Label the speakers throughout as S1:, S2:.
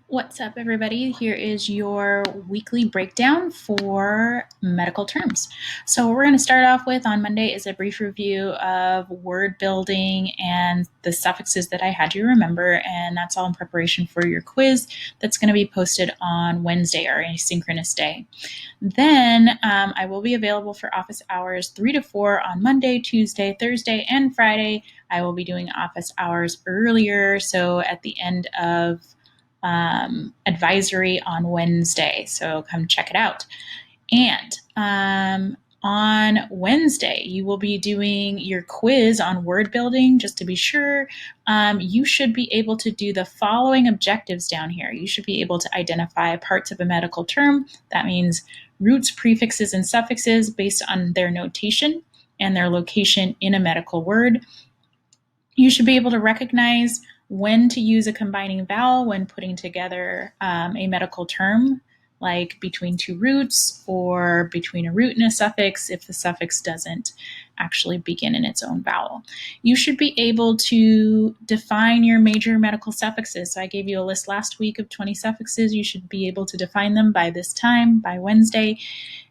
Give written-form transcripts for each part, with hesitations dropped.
S1: What's up, everybody? Here is your weekly breakdown for medical terms. So what we're going to start off with on Monday is a brief review of word building and the suffixes that I had you remember, and that's all in preparation for your quiz that's going to be posted on Wednesday, our asynchronous day. Then I will be available for office hours 3 to 4 on Monday, Tuesday, Thursday, and Friday. I will be doing office hours earlier, so at the end of advisory on Wednesday. So come check it out. And on Wednesday, you will be doing your quiz on word building. Just to be sure, you should be able to do the following objectives down here. You should be able to identify parts of a medical term. That means roots, prefixes, and suffixes based on their notation and their location in a medical word. You should be able to recognize when to use a combining vowel when putting together a medical term, like between two roots or between a root and a suffix if the suffix doesn't actually begin in its own vowel. You should be able to define your major medical suffixes. So I gave you a list last week of 20 suffixes. You should be able to define them by this time, by Wednesday.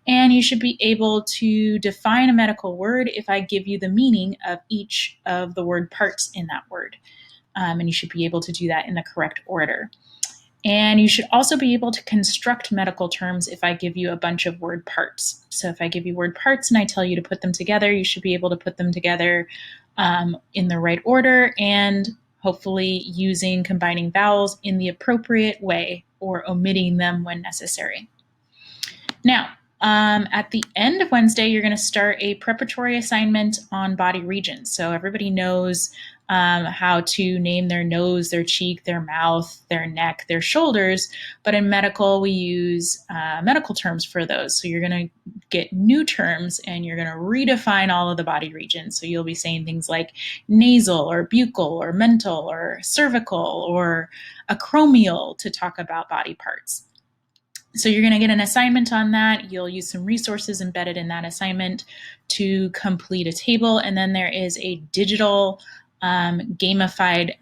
S1: And you should be able to define a medical word if I give you the meaning of each of the word parts in that word. And you should be able to do that in the correct order. And you should also be able to construct medical terms if I give you a bunch of word parts. So if I give you word parts and I tell you to put them together, you should be able to put them together in the right order and hopefully using combining vowels in the appropriate way or omitting them when necessary. Now, at the end of Wednesday, you're going to start a preparatory assignment on body regions. So everybody knows how to name their nose, their cheek, their mouth, their neck, their shoulders. But in medical, we use medical terms for those. So you're going to get new terms and you're going to redefine all of the body regions. So you'll be saying things like nasal or buccal or mental or cervical or acromial to talk about body parts. So you're going to get an assignment on that. You'll use some resources embedded in that assignment to complete a table. And then there is a digital gamified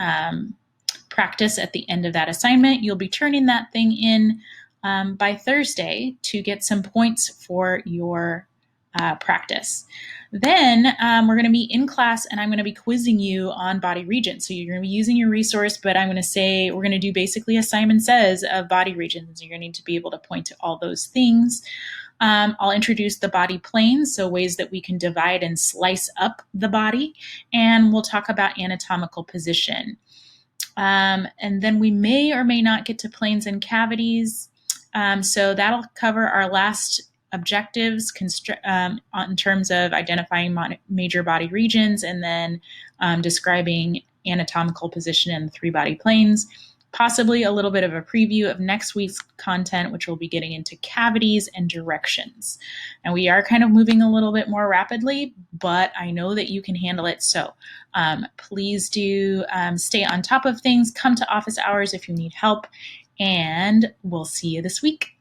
S1: practice at the end of that assignment. You'll be turning that thing in by Thursday to get some points for your practice. Then we're going to be in class and I'm going to be quizzing you on body regions. So you're going to be using your resource, but I'm going to say we're going to do basically a Simon Says of body regions. You're going to need to be able to point to all those things. I'll introduce the body planes, so ways that we can divide and slice up the body, and we'll talk about anatomical position. And then we may or may not get to planes and cavities. So that'll cover our last objectives in terms of identifying major body regions and then describing anatomical position in the three body planes. Possibly a little bit of a preview of next week's content, which will be getting into cavities and directions. And we are kind of moving a little bit more rapidly, but I know that you can handle it. So please do stay on top of things. Come to office hours if you need help, and we'll see you this week.